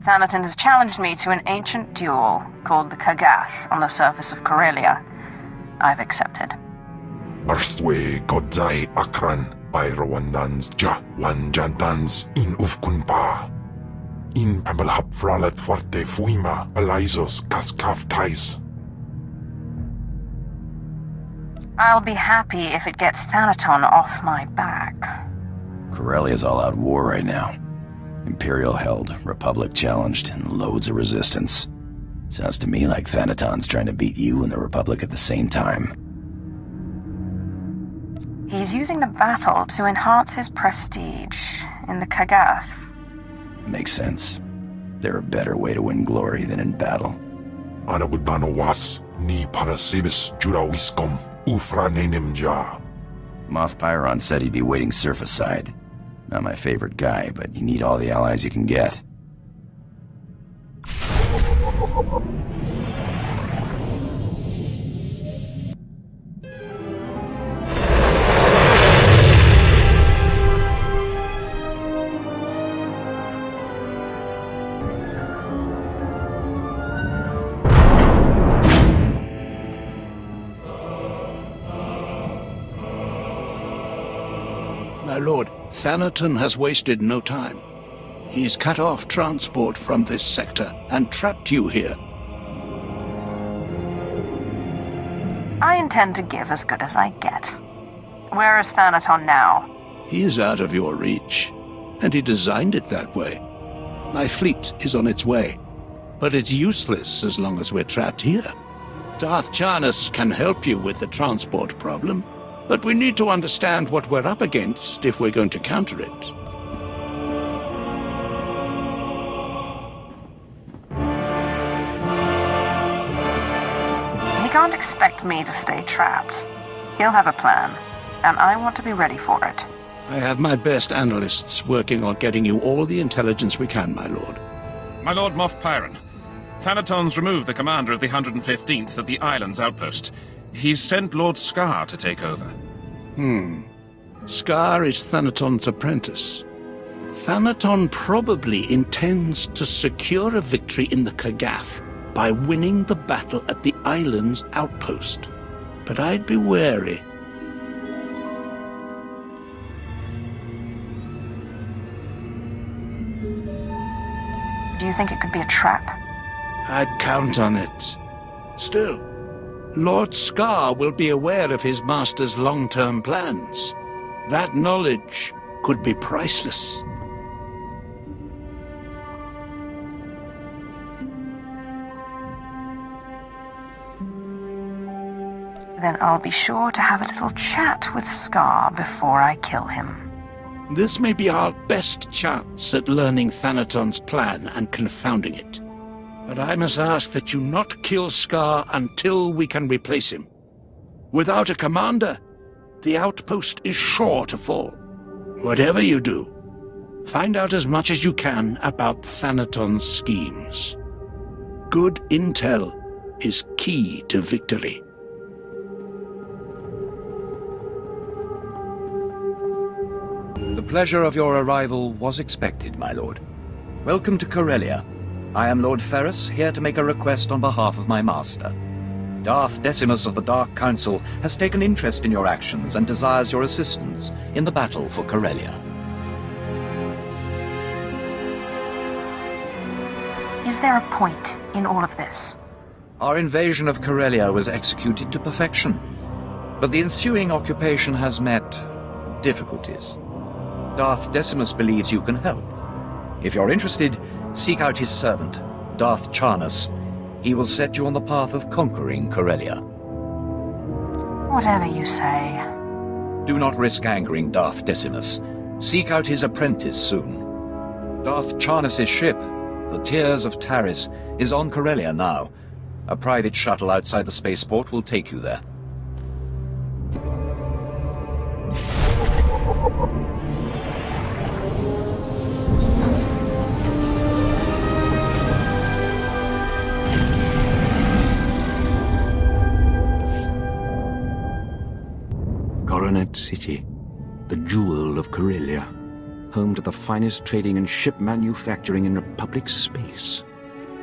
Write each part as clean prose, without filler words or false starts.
Thanaton has challenged me to an ancient duel called the Kaggath on the surface of Corellia. I've accepted. Arstwe kodzai akran Byrawandans ja wanjantans in ufkunpa. In pamalhap fralat forte fuima alizos kaskaftais. I'll be happy if it gets Thanaton off my back. Corellia's all-out war right now. Imperial held, Republic challenged, and loads of resistance. Sounds to me like Thanaton's trying to beat you and the Republic at the same time. He's using the battle to enhance his prestige in the Kaggath. Makes sense. There are better way to win glory than in battle. Anabudano was ni parasibis jurawiskom ufra nenemja. Moff Pyron said he'd be waiting surface side. Not my favorite guy, but you need all the allies you can get. My lord, Thanaton has wasted no time. He's cut off transport from this sector and trapped you here. I intend to give as good as I get. Where is Thanaton now? He is out of your reach, and he designed it that way. My fleet is on its way, but it's useless as long as we're trapped here. Darth Charnas can help you with the transport problem, but we need to understand what we're up against if we're going to counter it. He can't expect me to stay trapped. He'll have a plan, and I want to be ready for it. I have my best analysts working on getting you all the intelligence we can, my lord. My lord Moff Pyron, Thanaton's removed the commander of the 115th at the island's outpost. He's sent Lord Scar to take over. Scar is Thanaton's apprentice. Thanaton probably intends to secure a victory in the Kaggath by winning the battle at the island's outpost. But I'd be wary. Do you think it could be a trap? I'd count on it. Still, Lord Scar will be aware of his master's long-term plans. That knowledge could be priceless. Then I'll be sure to have a little chat with Scar before I kill him. This may be our best chance at learning Thanaton's plan and confounding it. But I must ask that you not kill Scar until we can replace him. Without a commander, the outpost is sure to fall. Whatever you do, find out as much as you can about Thanaton's schemes. Good intel is key to victory. The pleasure of your arrival was expected, my lord. Welcome to Corellia. I am Lord Ferrus, here to make a request on behalf of my master. Darth Decimus of the Dark Council has taken interest in your actions and desires your assistance in the battle for Corellia. Is there a point in all of this? Our invasion of Corellia was executed to perfection, but the ensuing occupation has met difficulties. Darth Decimus believes you can help. If you're interested, seek out his servant, Darth Charnas. He will set you on the path of conquering Corellia. Whatever you say. Do not risk angering Darth Decimus. Seek out his apprentice soon. Darth Charnas' ship, the Tears of Taris, is on Corellia now. A private shuttle outside the spaceport will take you there. Coronet City, the jewel of Corellia. home to the finest trading and ship manufacturing in Republic space.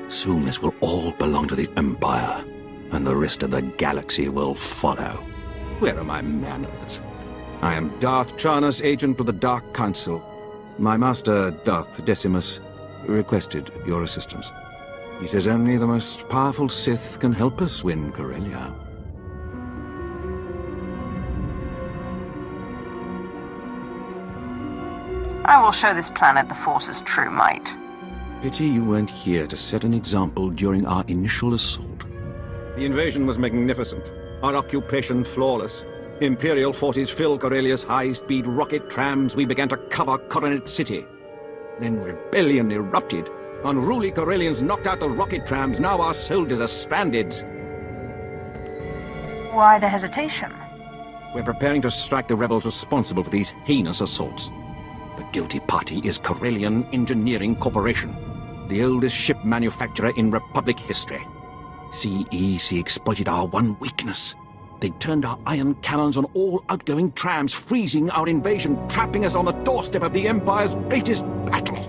Soon this will all belong to the Empire, and the rest of the galaxy will follow. Where are my manners? I am Darth Charnas, agent of the Dark Council. My master, Darth Decimus, requested your assistance. He says only the most powerful Sith can help us win Corellia. I will show this planet the Force's true might. Pity you weren't here to set an example during our initial assault. The invasion was magnificent. Our occupation flawless. Imperial forces filled Corellia's high-speed rocket trams. We began to cover Coronet City. Then rebellion erupted. Unruly Corellians knocked out the rocket trams. Now our soldiers are stranded. Why the hesitation? We're preparing to strike the rebels responsible for these heinous assaults. The guilty party is Corellian Engineering Corporation, the oldest ship manufacturer in Republic history. CEC exploited our one weakness. They turned our iron cannons on all outgoing trams, freezing our invasion, trapping us on the doorstep of the Empire's greatest battle.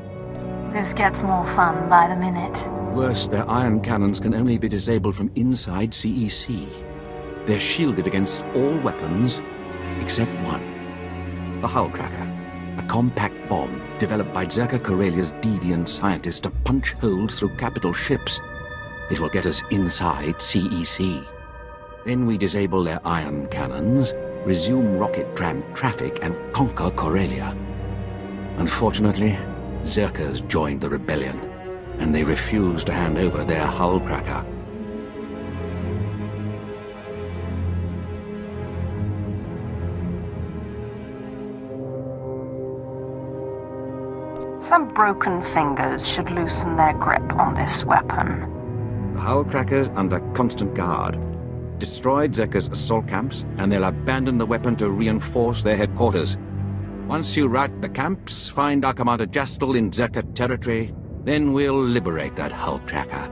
This gets more fun by the minute. Worse, their iron cannons can only be disabled from inside CEC. They're shielded against all weapons, except one. The Hull Cracker, a compact bomb developed by Zerka Corellia's deviant scientists to punch holes through capital ships. It will get us inside CEC. Then we disable their iron cannons, resume rocket tram traffic, and conquer Corellia. Unfortunately, Zerkers joined the rebellion, and they refused to hand over their Hull Cracker. Some broken fingers should loosen their grip on this weapon. The Hull Crackers under constant guard. Destroyed Zerka's assault camps, and they'll abandon the weapon to reinforce their headquarters. Once you rout the camps, find our Commander Jastel in Zerka territory, then we'll liberate that Hull Cracker.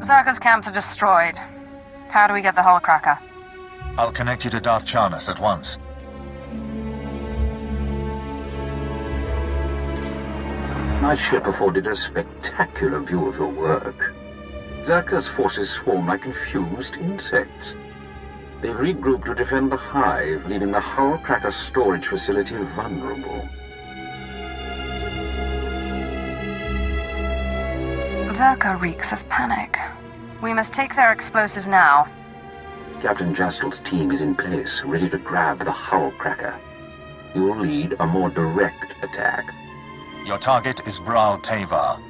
Zerka's camps are destroyed. How do we get the Hull Cracker? I'll connect you to Darth Charnas at once. My ship afforded a spectacular view of your work. Zerka's forces swarm like confused insects. They've regrouped to defend the hive, leaving the Hull Cracker storage facility vulnerable. Zerka reeks of panic. We must take their explosive now. Captain Jastel's team is in place, ready to grab the Hull Cracker. You'll lead a more direct attack. Your target is Bral Tavar.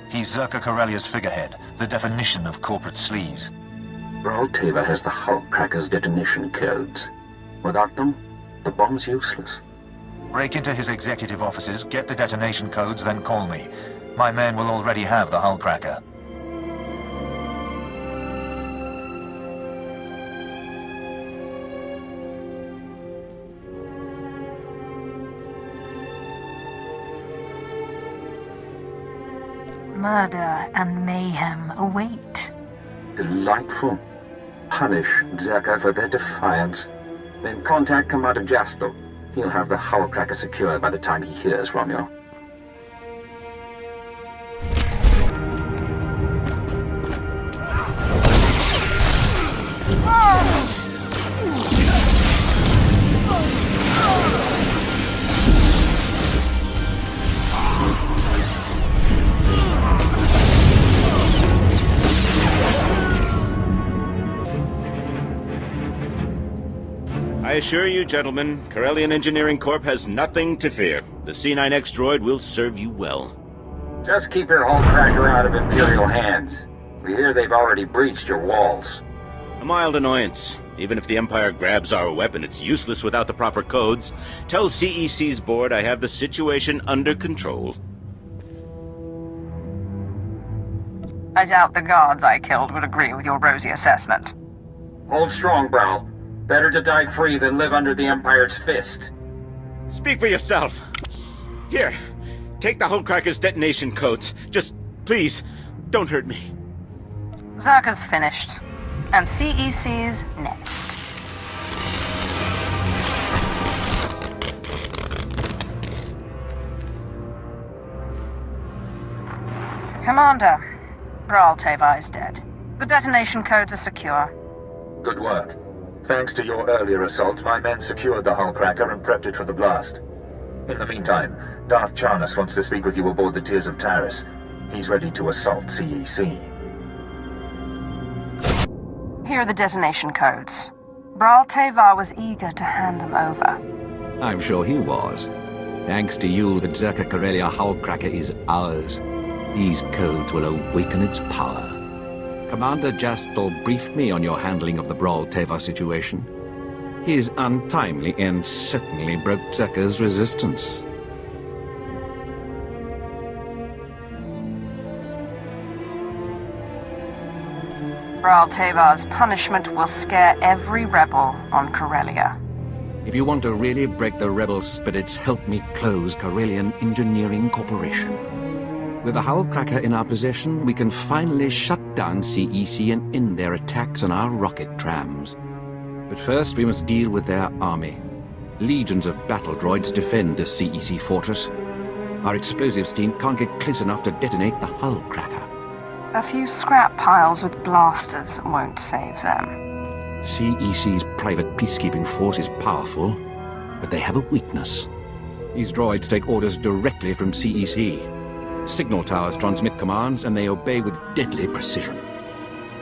He's Zerka Corellia's figurehead, the definition of corporate sleaze. Bral Tavar has the Hull Cracker's detonation codes. Without them, the bomb's useless. Break into his executive offices, get the detonation codes, then call me. My men will already have the Hull Cracker. Murder and mayhem await. Delightful. Punish Zerka for their defiance. Then contact Commander Jastel. He'll have the Hull Cracker secured by the time he hears from you. I assure you, gentlemen, Corellian Engineering Corp has nothing to fear. The C9X droid will serve you well. Just keep your Hull Cracker out of Imperial hands. We hear they've already breached your walls. A mild annoyance. Even if the Empire grabs our weapon, it's useless without the proper codes. Tell CEC's board I have the situation under control. I doubt the guards I killed would agree with your rosy assessment. Hold strong, Bral. Better to die free than live under the Empire's fist. Speak for yourself. Here, take the Hullcracker's detonation codes. Just, please, don't hurt me. Zerka's finished, and CEC's next. Commander, Bral Teva is dead. The detonation codes are secure. Good work. Thanks to your earlier assault, my men secured the Hullcracker and prepped it for the blast. In the meantime, Darth Charnas wants to speak with you aboard the Tears of Taris. He's ready to assault CEC. Here are the detonation codes. Bral Teva was eager to hand them over. I'm sure he was. Thanks to you, the Zerka Corellia Hullcracker is ours. These codes will awaken its power. Commander Jastel briefed me on your handling of the Bral Teva situation. His untimely end certainly broke Zerka's resistance. Bral Teva's punishment will scare every rebel on Corellia. If you want to really break the rebel spirits, help me close Corellian Engineering Corporation. With the Hullcracker in our possession, we can finally shut down CEC and end their attacks on our rocket trams. But first, we must deal with their army. Legions of battle droids defend the CEC fortress. Our explosives team can't get close enough to detonate the Hullcracker. A few scrap piles with blasters won't save them. CEC's private peacekeeping force is powerful, but they have a weakness. These droids take orders directly from CEC. Signal towers transmit commands, and they obey with deadly precision.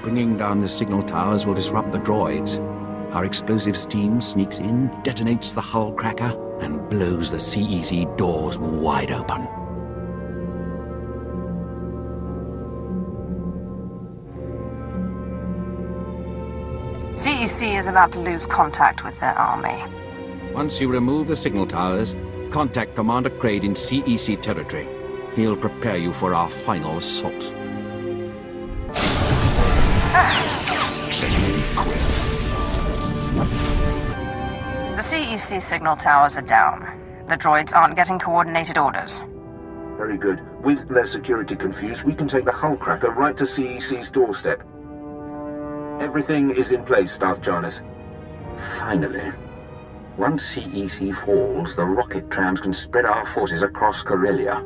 Bringing down the signal towers will disrupt the droids. Our explosives team sneaks in, detonates the Hullcracker, and blows the CEC doors wide open. CEC is about to lose contact with their army. Once you remove the signal towers, contact Commander Kraid in CEC territory. He'll prepare you for our final assault. The CEC signal towers are down. The droids aren't getting coordinated orders. Very good. With their security confused, we can take the Hullcracker right to CEC's doorstep. Everything is in place, Darth Charnas. Finally. Once CEC falls, the rocket trams can spread our forces across Corellia.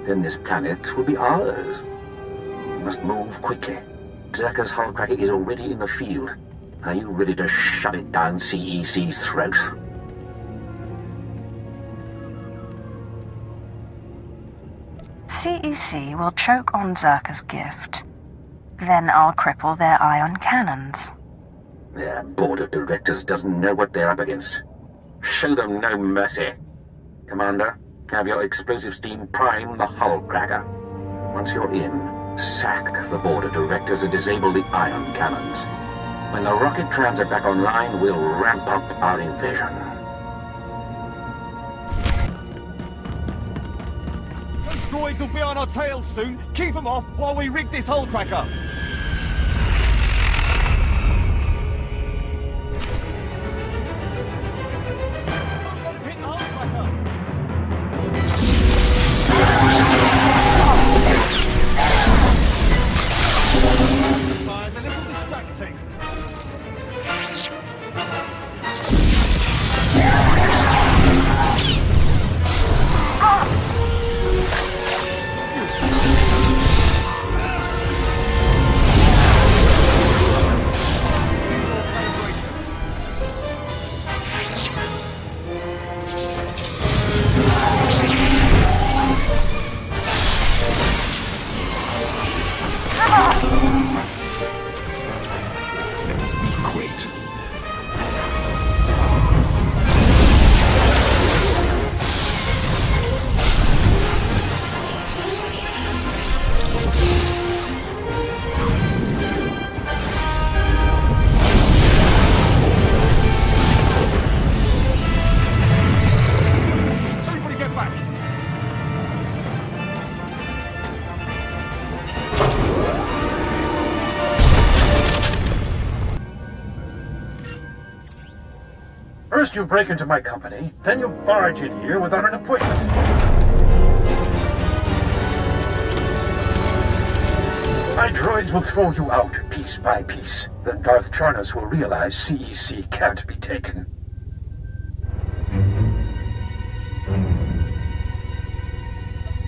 Then this planet will be ours. We must move quickly. Zerka's Hullcracker is already in the field. Are you ready to shove it down CEC's throat? CEC will choke on Zerka's gift. Then I'll cripple their ion cannons. Their board of directors doesn't know what they're up against. Show them no mercy. Commander, have your explosives team prime the Hullcracker. Once you're in, sack the board of directors and disable the ion cannons. When the rocket trams are back online, we'll ramp up our invasion. Those droids will be on our tails soon. Keep them off while we rig this Hullcracker. Fire's a little distracting. First you break into my company, then you barge in here without an appointment. My droids will throw you out piece by piece. Then Darth Charnas will realize CEC can't be taken.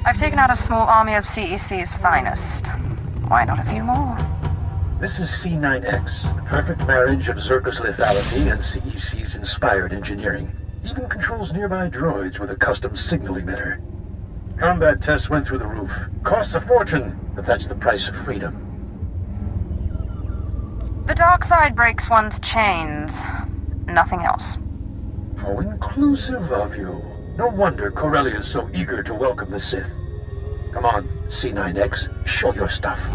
I've taken out a small army of CEC's finest. Why not a few more? This is C9X, the perfect marriage of Zerka's lethality and CEC's inspired engineering. Even controls nearby droids with a custom signal emitter. Combat tests went through the roof. Costs a fortune, but that's the price of freedom. The dark side breaks one's chains. Nothing else. How inclusive of you. No wonder Corellia is so eager to welcome the Sith. Come on, C9X, show your stuff.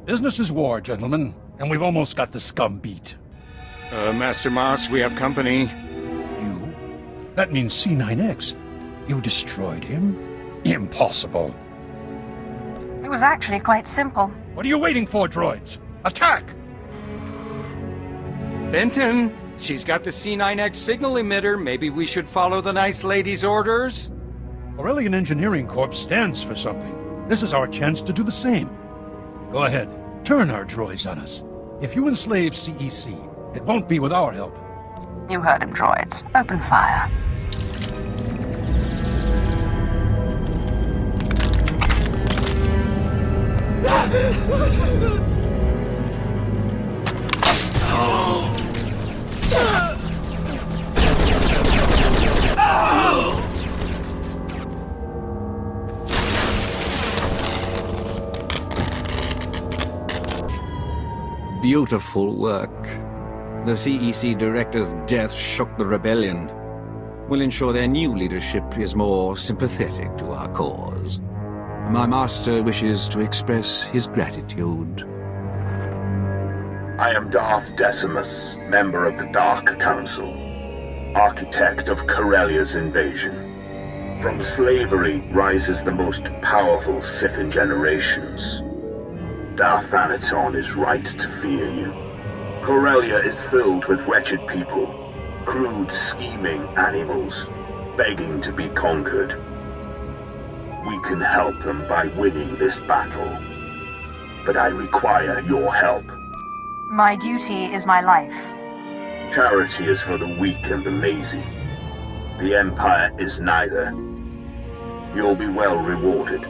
Business is war, gentlemen, and we've almost got the scum beat. Master Moss, we have company. You? That means C9X. You destroyed him? Impossible. It was actually quite simple. What are you waiting for, droids? Attack! Benton, she's got the C9X signal emitter. Maybe we should follow the nice lady's orders? Corellian Engineering Corps stands for something. This is our chance to do the same. Go ahead. Turn our droids on us. If you enslave CEC, it won't be with our help. You heard him, droids. Open fire. Beautiful work. The CEC director's death shook the rebellion. We'll ensure their new leadership is more sympathetic to our cause. My master wishes to express his gratitude. I am Darth Decimus, member of the Dark Council, architect of Corellia's invasion. From slavery rises the most powerful Sith in generations. Darth Thanaton is right to fear you. Corellia is filled with wretched people, crude, scheming animals, begging to be conquered. We can help them by winning this battle, but I require your help. My duty is my life. Charity is for the weak and the lazy. The Empire is neither. You'll be well rewarded.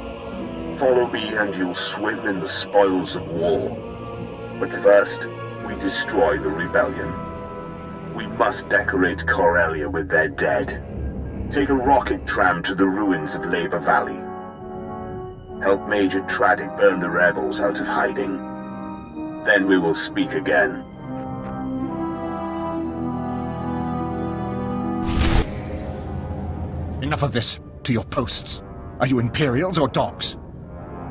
Follow me and you'll swim in the spoils of war. But first, we destroy the rebellion. We must decorate Corellia with their dead. Take a rocket tram to the ruins of Labor Valley. Help Major Tradic burn the rebels out of hiding. Then we will speak again. Enough of this. To your posts. Are you Imperials or dogs?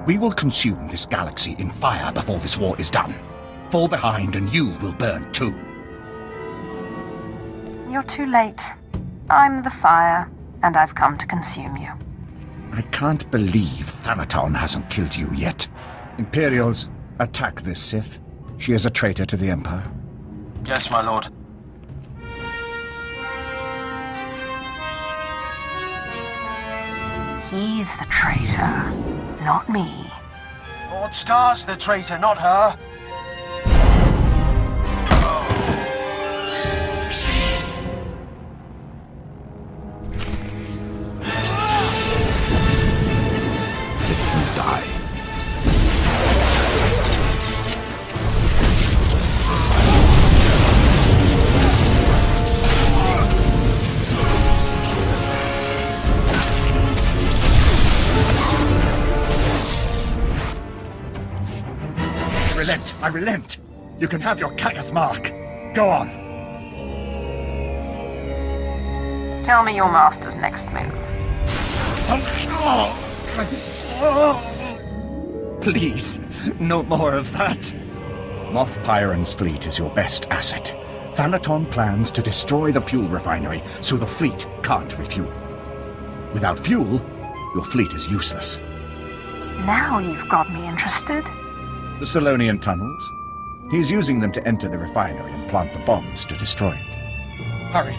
We will consume this galaxy in fire before this war is done. Fall behind and you will burn too. You're too late. I'm the fire, and I've come to consume you. I can't believe Thanaton hasn't killed you yet. Imperials, attack this Sith. She is a traitor to the Empire. Yes, my lord. He's the traitor, not me. Lord Scar's the traitor, not her. Die. I relent. You can have your Kaggath mark. Go on. Tell me your master's next move. Don't Please, no more of that. Moff Pyron's fleet is your best asset. Thanaton plans to destroy the fuel refinery, so the fleet can't refuel. Without fuel, your fleet is useless. Now you've got me interested. The Solonian tunnels? He's using them to enter the refinery and plant the bombs to destroy it. Hurry.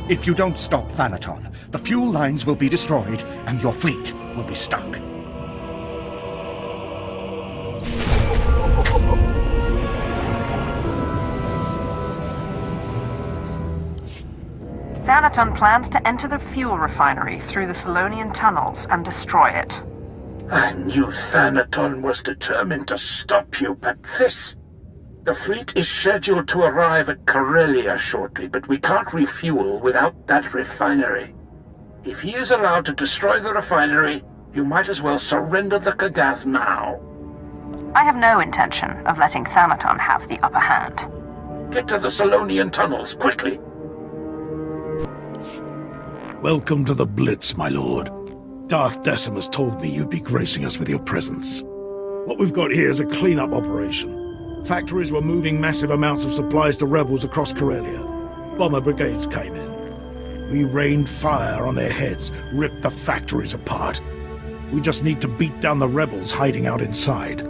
If you don't stop Thanaton, the fuel lines will be destroyed and your fleet will be stuck. Thanaton plans to enter the fuel refinery through the Solonian tunnels and destroy it. I knew Thanaton was determined to stop you, but this... The fleet is scheduled to arrive at Corellia shortly, but we can't refuel without that refinery. If he is allowed to destroy the refinery, you might as well surrender the Kaggath now. I have no intention of letting Thanaton have the upper hand. Get to the Solonian tunnels, quickly! Welcome to the Blitz, my lord. Darth Decimus told me you'd be gracing us with your presence. What we've got here is a clean-up operation. Factories were moving massive amounts of supplies to rebels across Corellia. Bomber brigades came in. We rained fire on their heads, ripped the factories apart. We just need to beat down the rebels hiding out inside.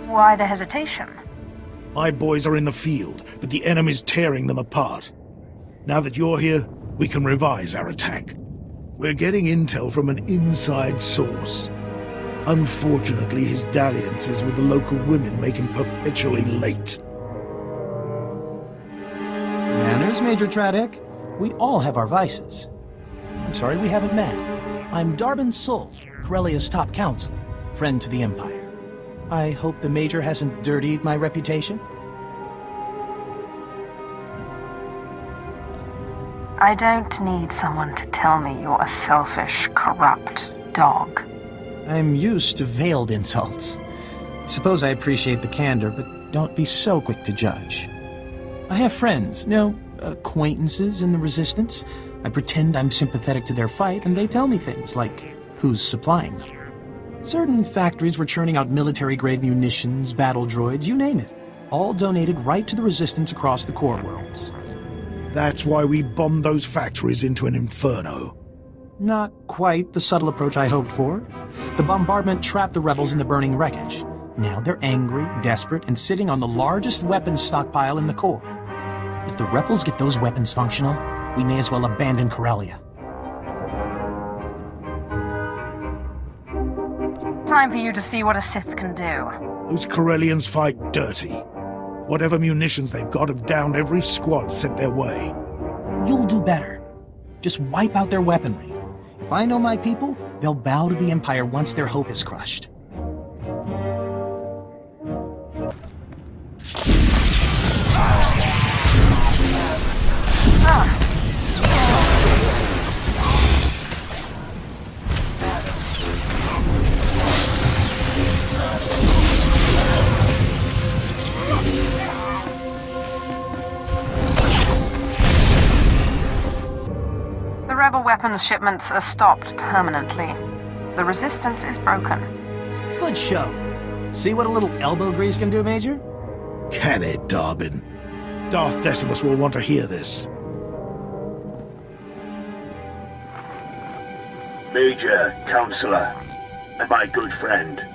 Why the hesitation? My boys are in the field, but the enemy's tearing them apart. Now that you're here, we can revise our attack. We're getting intel from an inside source. Unfortunately, his dalliances with the local women make him perpetually late. Manners, Major Tradick. We all have our vices. I'm sorry we haven't met. I'm Darbin Sul, Corellia's top counselor, friend to the Empire. I hope the Major hasn't dirtied my reputation. I don't need someone to tell me you're a selfish, corrupt dog. I'm used to veiled insults. Suppose I appreciate the candor, but don't be so quick to judge. I have friends, acquaintances in the Resistance. I pretend I'm sympathetic to their fight, and they tell me things like who's supplying them. Certain factories were churning out military-grade munitions, battle droids, you name it. All donated right to the Resistance across the core worlds. That's why we bombed those factories into an inferno. Not quite the subtle approach I hoped for. The bombardment trapped the rebels in the burning wreckage. Now they're angry, desperate, and sitting on the largest weapons stockpile in the core. If the rebels get those weapons functional, we may as well abandon Corellia. Time for you to see what a Sith can do. Those Corellians fight dirty. Whatever munitions they've got have downed every squad sent their way. You'll do better. Just wipe out their weaponry. If I know my people, they'll bow to the Empire once their hope is crushed. The rebel weapons shipments are stopped permanently. The Resistance is broken. Good show. See what a little elbow grease can do, Major? Can it, Darbin? Darth Decimus will want to hear this. Major, Counselor, and my good friend.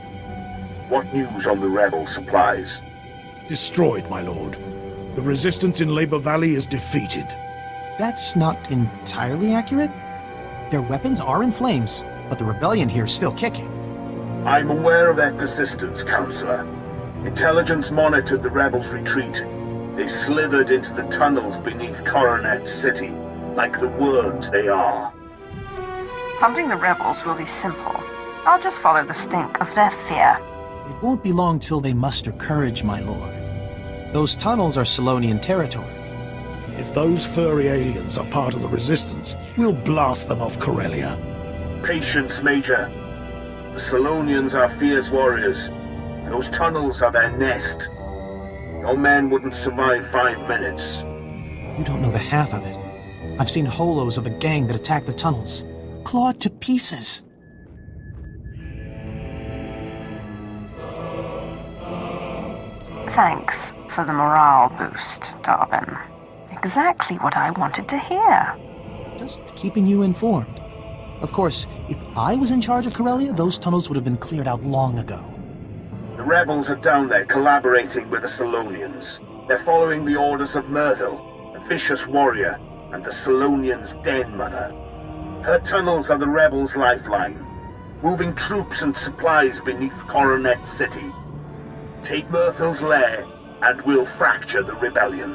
What news on the rebel supplies? Destroyed, my lord. The Resistance in Labor Valley is defeated. That's not entirely accurate. Their weapons are in flames, but the rebellion here is still kicking. I'm aware of their persistence, Counselor. Intelligence monitored the rebels' retreat. They slithered into the tunnels beneath Coronet City, like the worms they are. Hunting the rebels will be simple. I'll just follow the stink of their fear. It won't be long till they muster courage, my lord. Those tunnels are Solonian territory. If those furry aliens are part of the Resistance, we'll blast them off Corellia. Patience, Major. The Solonians are fierce warriors, and those tunnels are their nest. Your men wouldn't survive 5 minutes. You don't know the half of it. I've seen holos of a gang that attacked the tunnels, clawed to pieces. Thanks for the morale boost, Darwin. Exactly what I wanted to hear. Just keeping you informed. Of course, if I was in charge of Corellia, those tunnels would have been cleared out long ago. The rebels are down there collaborating with the Solonians. They're following the orders of Myrtle, a vicious warrior, and the Solonians' den mother. Her tunnels are the rebels' lifeline, moving troops and supplies beneath Coronet City. Take Myrtle's lair, and we'll fracture the rebellion.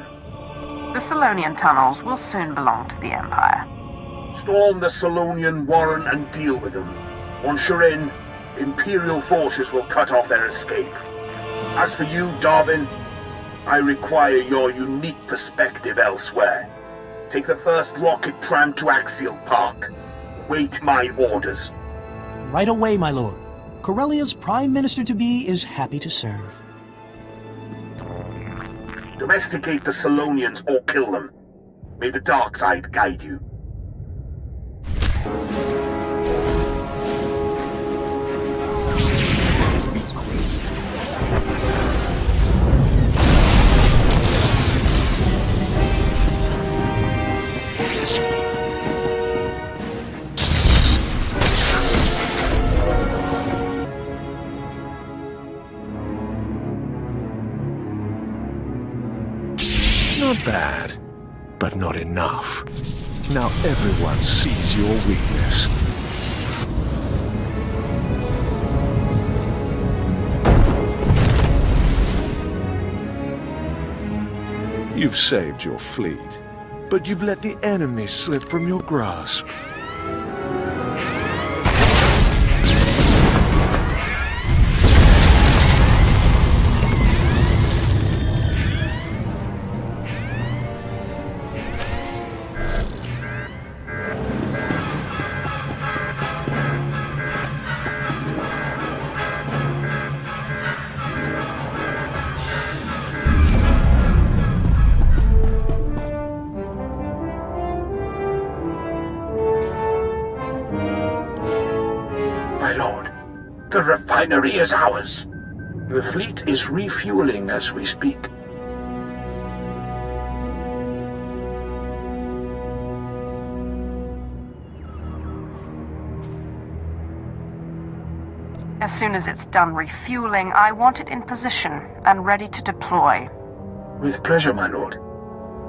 The Solonian tunnels will soon belong to the Empire. Storm the Solonian warren and deal with them. Once you're in, Imperial forces will cut off their escape. As for you, Darwin, I require your unique perspective elsewhere. Take the first rocket tram to Axial Park. Wait my orders. Right away, my lord. Corellia's Prime Minister-to-be is happy to serve. Domesticate the Solonians or kill them. May the dark side guide you. Not bad, but not enough. Now everyone sees your weakness. You've saved your fleet, but you've let the enemy slip from your grasp. The refinery is ours. The fleet is refueling as we speak. As soon as it's done refueling, I want it in position and ready to deploy. With pleasure, my lord.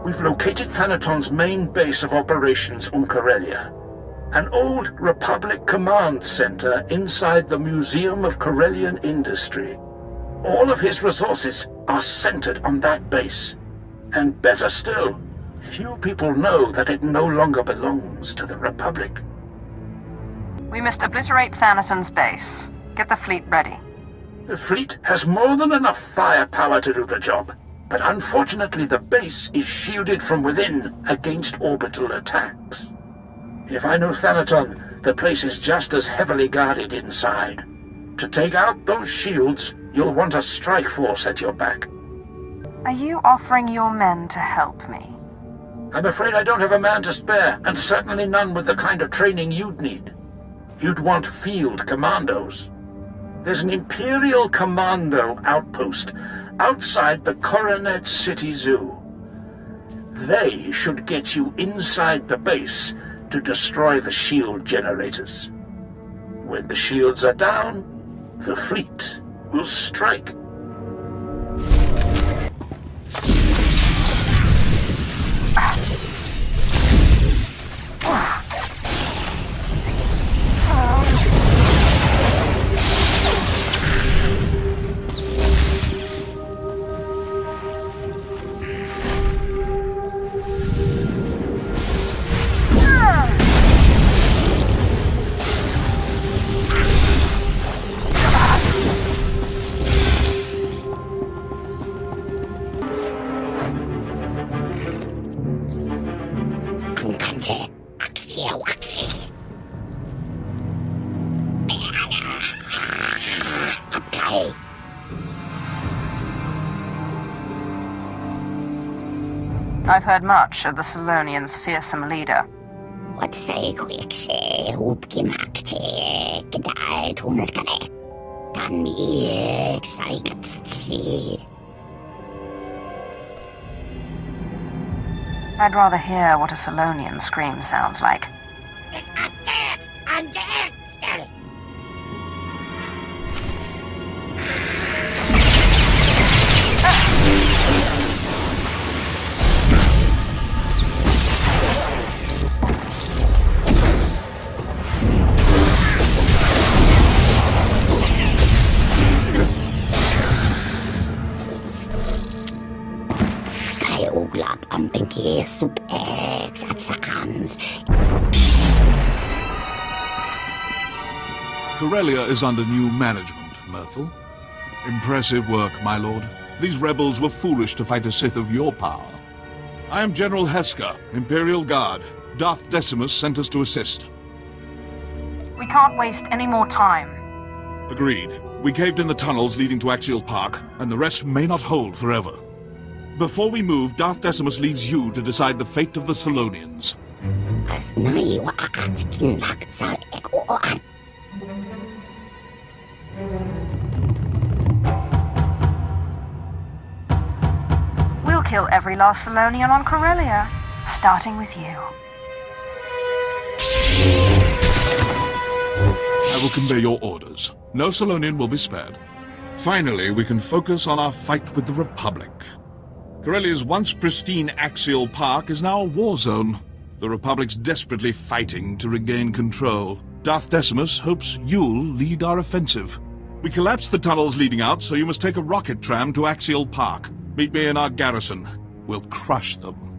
We've located Thanaton's main base of operations on Corellia. An old Republic command center inside the Museum of Corellian Industry. All of his resources are centered on that base. And better still, few people know that it no longer belongs to the Republic. We must obliterate Thanaton's base. Get the fleet ready. The fleet has more than enough firepower to do the job, but unfortunately the base is shielded from within against orbital attacks. If I know Thanaton, the place is just as heavily guarded inside. To take out those shields, you'll want a strike force at your back. Are you offering your men to help me? I'm afraid I don't have a man to spare, and certainly none with the kind of training you'd need. You'd want field commandos. There's an Imperial commando outpost outside the Coronet City Zoo. They should get you inside the base to destroy the shield generators. When the shields are down, the fleet will strike. I've heard much of the Solonians' fearsome leader. What say quick say upkimakte gedai tunaskane. Kan mi see. I'd rather hear what a Solonian scream sounds like. Uglap ang pinky sup ex at saans. Corellia is under new management, Myrtle. Impressive work, my lord. These rebels were foolish to fight a Sith of your power. I am General Heska, Imperial Guard. Darth Decimus sent us to assist. We can't waste any more time. Agreed. We caved in the tunnels leading to Axial Park, and the rest may not hold forever. Before we move, Darth Decimus leaves you to decide the fate of the Solonians. We'll kill every last Solonian on Corellia, starting with you. I will convey your orders. No Solonian will be spared. Finally, we can focus on our fight with the Republic. Corellia's once pristine Axial Park is now a war zone. The Republic's desperately fighting to regain control. Darth Decimus hopes you'll lead our offensive. We collapsed the tunnels leading out, so you must take a rocket tram to Axial Park. Meet me in our garrison. We'll crush them.